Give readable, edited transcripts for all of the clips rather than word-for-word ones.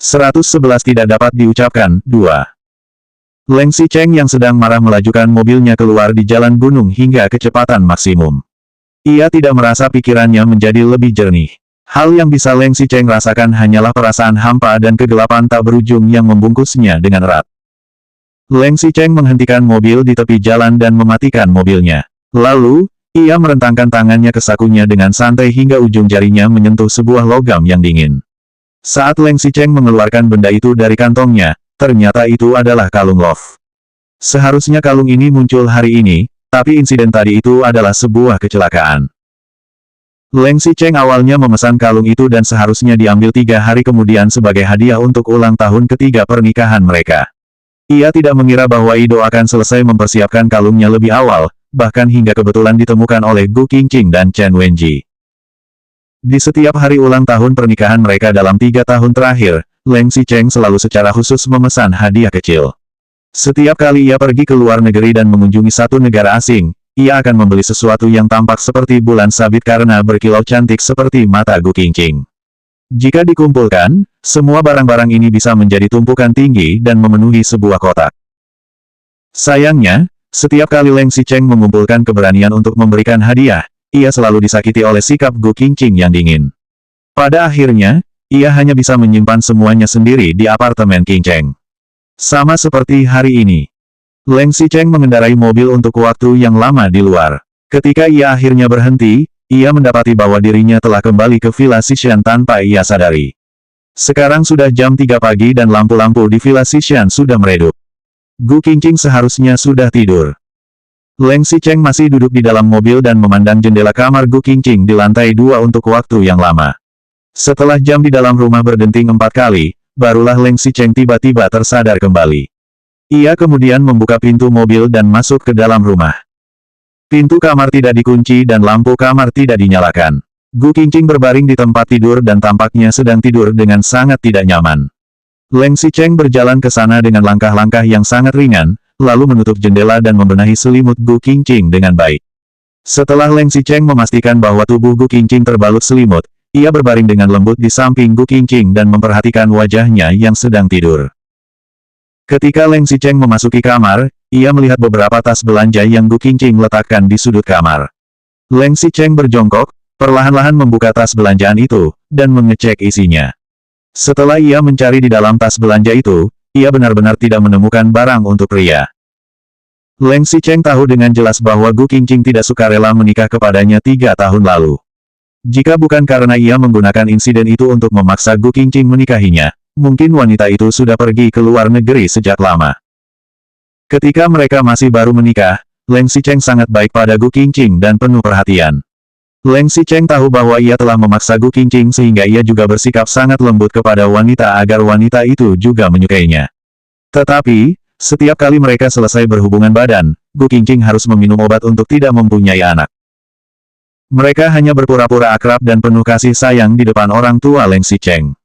111 tidak dapat diucapkan. 2. Leng Xicheng yang sedang marah melajukan mobilnya keluar di jalan gunung hingga kecepatan maksimum. Ia tidak merasa pikirannya menjadi lebih jernih. Hal yang bisa Leng Xicheng rasakan hanyalah perasaan hampa dan kegelapan tak berujung yang membungkusnya dengan erat. Leng Xicheng menghentikan mobil di tepi jalan dan mematikan mobilnya. Lalu, ia merentangkan tangannya ke sakunya dengan santai hingga ujung jarinya menyentuh sebuah logam yang dingin. Saat Leng Xicheng mengeluarkan benda itu dari kantongnya, ternyata itu adalah kalung love. Seharusnya kalung ini muncul hari ini, tapi insiden tadi itu adalah sebuah kecelakaan. Leng Xicheng awalnya memesan kalung itu dan seharusnya diambil 3 hari kemudian sebagai hadiah untuk ulang tahun ketiga pernikahan mereka. Ia tidak mengira bahwa Ido akan selesai mempersiapkan kalungnya lebih awal, bahkan hingga kebetulan ditemukan oleh Gu Qingqing dan Chen Wenji. Di setiap hari ulang tahun pernikahan mereka dalam 3 tahun terakhir, Leng Xicheng selalu secara khusus memesan hadiah kecil. Setiap kali ia pergi ke luar negeri dan mengunjungi satu negara asing, ia akan membeli sesuatu yang tampak seperti bulan sabit karena berkilau cantik seperti mata Gu Qingqing. Jika dikumpulkan, semua barang-barang ini bisa menjadi tumpukan tinggi dan memenuhi sebuah kotak. Sayangnya, setiap kali Leng Xicheng mengumpulkan keberanian untuk memberikan hadiah, ia selalu disakiti oleh sikap Gu Qingqing yang dingin. Pada akhirnya, ia hanya bisa menyimpan semuanya sendiri di apartemen Qingcheng. Sama seperti hari ini. Leng Xicheng mengendarai mobil untuk waktu yang lama di luar. Ketika ia akhirnya berhenti, ia mendapati bahwa dirinya telah kembali ke Villa Xishan tanpa ia sadari. Sekarang sudah jam 3 pagi dan lampu-lampu di Villa Xishan sudah meredup. Gu Qingqing seharusnya sudah tidur. Leng Xicheng masih duduk di dalam mobil dan memandang jendela kamar Gu Qingqing di lantai 2 untuk waktu yang lama. Setelah jam di dalam rumah berdenting 4 kali, barulah Leng Xicheng tiba-tiba tersadar kembali. Ia kemudian membuka pintu mobil dan masuk ke dalam rumah. Pintu kamar tidak dikunci dan lampu kamar tidak dinyalakan. Gu Qingqing berbaring di tempat tidur dan tampaknya sedang tidur dengan sangat tidak nyaman. Leng Xicheng berjalan ke sana dengan langkah-langkah yang sangat ringan, lalu menutup jendela dan membenahi selimut Gu Qingqing dengan baik. Setelah Leng Xicheng memastikan bahwa tubuh Gu Qingqing terbalut selimut, ia berbaring dengan lembut di samping Gu Qingqing dan memperhatikan wajahnya yang sedang tidur. Ketika Leng Xicheng memasuki kamar, ia melihat beberapa tas belanja yang Gu Qingqing letakkan di sudut kamar. Leng Xicheng berjongkok, perlahan-lahan membuka tas belanjaan itu, dan mengecek isinya. Setelah ia mencari di dalam tas belanja itu, ia benar-benar tidak menemukan barang untuk pria. Leng Xicheng tahu dengan jelas bahwa Gu Qingqing tidak sukarela menikah kepadanya 3 tahun lalu. Jika bukan karena ia menggunakan insiden itu untuk memaksa Gu Qingqing menikahinya, mungkin wanita itu sudah pergi ke luar negeri sejak lama. Ketika mereka masih baru menikah, Leng Xicheng sangat baik pada Gu Qingqing dan penuh perhatian. Leng Xicheng tahu bahwa ia telah memaksa Gu Qingqing sehingga ia juga bersikap sangat lembut kepada wanita agar wanita itu juga menyukainya. Tetapi, setiap kali mereka selesai berhubungan badan, Gu Qingqing harus meminum obat untuk tidak mempunyai anak. Mereka hanya berpura-pura akrab dan penuh kasih sayang di depan orang tua Leng Xicheng.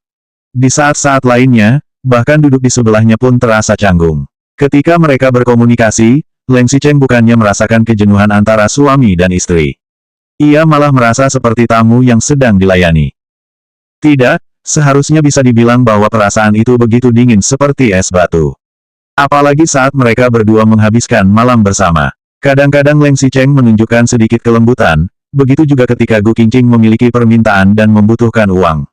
Di saat-saat lainnya, bahkan duduk di sebelahnya pun terasa canggung. Ketika mereka berkomunikasi, Leng Xicheng bukannya merasakan kejenuhan antara suami dan istri. Ia malah merasa seperti tamu yang sedang dilayani. Tidak, seharusnya bisa dibilang bahwa perasaan itu begitu dingin seperti es batu. Apalagi saat mereka berdua menghabiskan malam bersama. Kadang-kadang Leng Xicheng menunjukkan sedikit kelembutan, begitu juga ketika Gu Qingqing memiliki permintaan dan membutuhkan uang.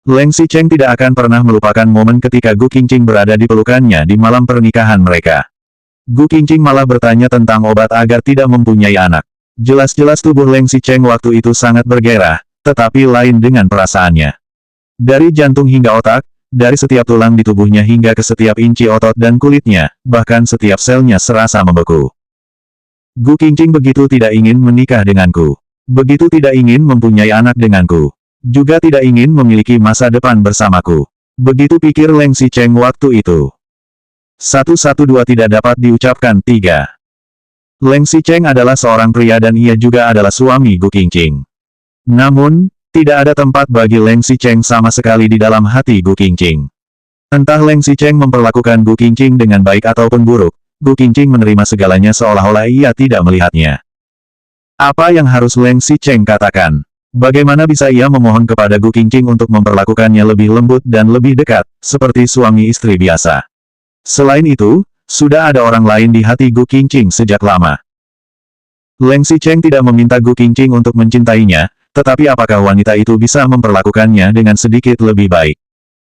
Leng Xicheng tidak akan pernah melupakan momen ketika Gu Qingqing berada di pelukannya di malam pernikahan mereka. Gu Qingqing malah bertanya tentang obat agar tidak mempunyai anak. Jelas-jelas tubuh Leng Xicheng waktu itu sangat bergairah, tetapi lain dengan perasaannya. Dari jantung hingga otak, dari setiap tulang di tubuhnya hingga ke setiap inci otot dan kulitnya, bahkan setiap selnya serasa membeku. Gu Qingqing begitu tidak ingin menikah denganku. Begitu tidak ingin mempunyai anak denganku. Juga tidak ingin memiliki masa depan bersamaku. Begitu pikir Leng Xicheng waktu itu. 112 tidak dapat diucapkan 3. Leng Xicheng adalah seorang pria dan ia juga adalah suami Gu Qingqing. Namun, tidak ada tempat bagi Leng Xicheng sama sekali di dalam hati Gu Qingqing. Entah Leng Xicheng memperlakukan Gu Qingqing dengan baik ataupun buruk, Gu Qingqing menerima segalanya seolah-olah ia tidak melihatnya. Apa yang harus Leng Xicheng katakan? Bagaimana bisa ia memohon kepada Gu Qingqing untuk memperlakukannya lebih lembut dan lebih dekat, seperti suami istri biasa. Selain itu, sudah ada orang lain di hati Gu Qingqing sejak lama. Leng Xicheng tidak meminta Gu Qingqing untuk mencintainya, tetapi apakah wanita itu bisa memperlakukannya dengan sedikit lebih baik?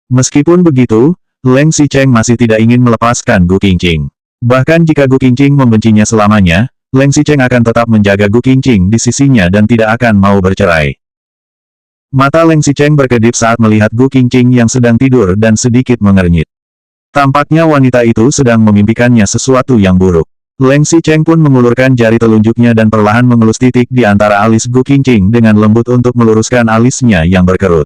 Meskipun begitu, Leng Xicheng masih tidak ingin melepaskan Gu Qingqing. Bahkan jika Gu Qingqing membencinya selamanya, Leng Xicheng akan tetap menjaga Gu Qingqing di sisinya dan tidak akan mau bercerai. Mata Leng Xicheng berkedip saat melihat Gu Qingqing yang sedang tidur dan sedikit mengernyit. Tampaknya wanita itu sedang memimpikannya sesuatu yang buruk. Leng Xicheng pun mengulurkan jari telunjuknya dan perlahan mengelus titik di antara alis Gu Qingqing dengan lembut untuk meluruskan alisnya yang berkerut.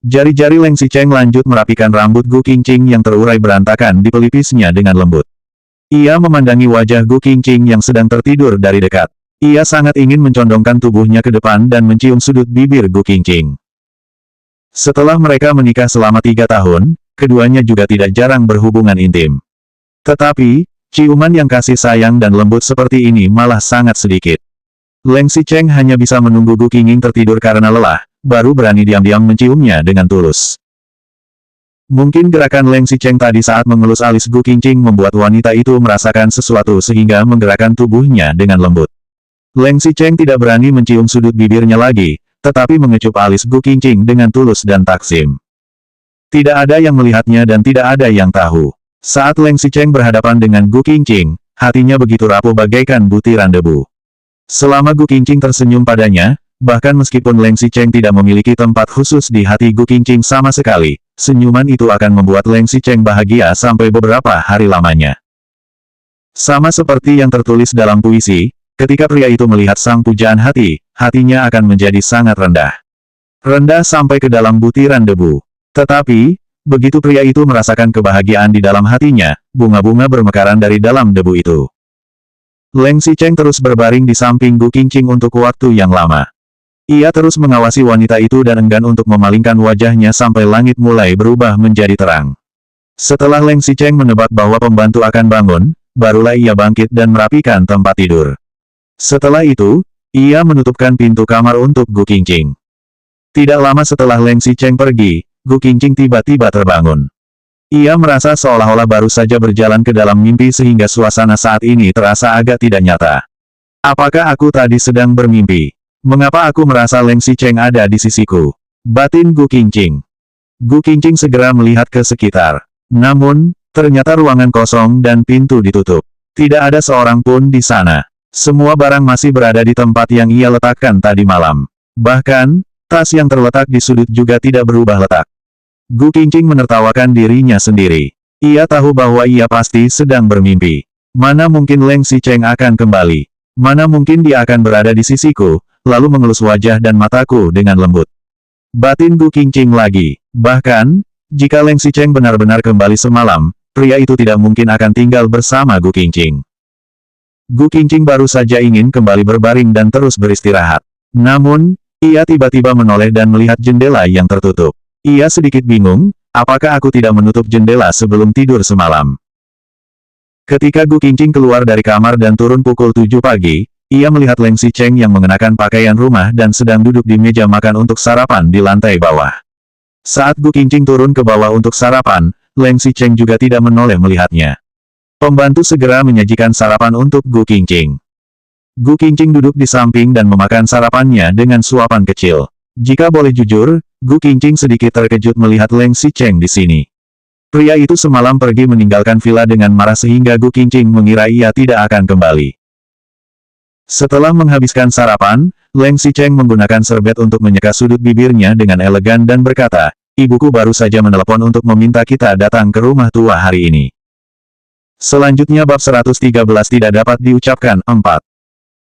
Jari-jari Leng Xicheng lanjut merapikan rambut Gu Qingqing yang terurai berantakan di pelipisnya dengan lembut. Ia memandangi wajah Gu Qingqing yang sedang tertidur dari dekat. Ia sangat ingin mencondongkan tubuhnya ke depan dan mencium sudut bibir Gu Qingqing. Setelah mereka menikah selama 3 tahun, keduanya juga tidak jarang berhubungan intim. Tetapi, ciuman yang kasih sayang dan lembut seperti ini malah sangat sedikit. Leng Xicheng hanya bisa menunggu Gu Qingqing tertidur karena lelah, baru berani diam-diam menciumnya dengan tulus. Mungkin gerakan Leng Xicheng tadi saat mengelus alis Gu Qingqing membuat wanita itu merasakan sesuatu sehingga menggerakkan tubuhnya dengan lembut. Leng Xicheng tidak berani mencium sudut bibirnya lagi, tetapi mengecup alis Gu Qingqing dengan tulus dan taksim. Tidak ada yang melihatnya dan tidak ada yang tahu. Saat Leng Xicheng berhadapan dengan Gu Qingqing, hatinya begitu rapuh bagaikan butiran debu. Selama Gu Qingqing tersenyum padanya, bahkan meskipun Leng Xicheng tidak memiliki tempat khusus di hati Gu Qingqing sama sekali, senyuman itu akan membuat Leng Xicheng bahagia sampai beberapa hari lamanya. Sama seperti yang tertulis dalam puisi, ketika pria itu melihat sang pujaan hati, hatinya akan menjadi sangat rendah. Rendah sampai ke dalam butiran debu. Tetapi, begitu pria itu merasakan kebahagiaan di dalam hatinya, bunga-bunga bermekaran dari dalam debu itu. Leng Xicheng terus berbaring di samping Gu Qingqing untuk waktu yang lama. Ia terus mengawasi wanita itu dan enggan untuk memalingkan wajahnya sampai langit mulai berubah menjadi terang. Setelah Leng Xicheng menebak bahwa pembantu akan bangun, barulah ia bangkit dan merapikan tempat tidur. Setelah itu, ia menutupkan pintu kamar untuk Gu Qingqing. Tidak lama setelah Leng Xicheng pergi, Gu Qingqing tiba-tiba terbangun. Ia merasa seolah-olah baru saja berjalan ke dalam mimpi sehingga suasana saat ini terasa agak tidak nyata. Apakah aku tadi sedang bermimpi? Mengapa aku merasa Leng Xicheng ada di sisiku? Batin Gu Qingqing. Gu Qingqing segera melihat ke sekitar. Namun, ternyata ruangan kosong dan pintu ditutup. Tidak ada seorang pun di sana. Semua barang masih berada di tempat yang ia letakkan tadi malam. Bahkan, tas yang terletak di sudut juga tidak berubah letak. Gu Qingqing menertawakan dirinya sendiri. Ia tahu bahwa ia pasti sedang bermimpi. Mana mungkin Leng Xicheng akan kembali? Mana mungkin dia akan berada di sisiku, lalu mengelus wajah dan mataku dengan lembut. Batin Gu Qingqing lagi. Bahkan, jika Leng Xicheng benar-benar kembali semalam, pria itu tidak mungkin akan tinggal bersama Gu Qingqing. Gu Qingqing baru saja ingin kembali berbaring dan terus beristirahat. Namun, ia tiba-tiba menoleh dan melihat jendela yang tertutup. Ia sedikit bingung, apakah aku tidak menutup jendela sebelum tidur semalam? Ketika Gu Qingqing keluar dari kamar dan turun pukul 7 pagi, ia melihat Leng Xicheng yang mengenakan pakaian rumah dan sedang duduk di meja makan untuk sarapan di lantai bawah. Saat Gu Qingqing turun ke bawah untuk sarapan, Leng Xicheng juga tidak menoleh melihatnya. Pembantu segera menyajikan sarapan untuk Gu Qingqing. Gu Qingqing duduk di samping dan memakan sarapannya dengan suapan kecil. Jika boleh jujur, Gu Qingqing sedikit terkejut melihat Leng Xicheng di sini. Pria itu semalam pergi meninggalkan villa dengan marah sehingga Gu Qingqing mengira ia tidak akan kembali. Setelah menghabiskan sarapan, Leng Xicheng menggunakan serbet untuk menyeka sudut bibirnya dengan elegan dan berkata, "Ibuku baru saja menelepon untuk meminta kita datang ke rumah tua hari ini." Selanjutnya bab 113 tidak dapat diucapkan, 4.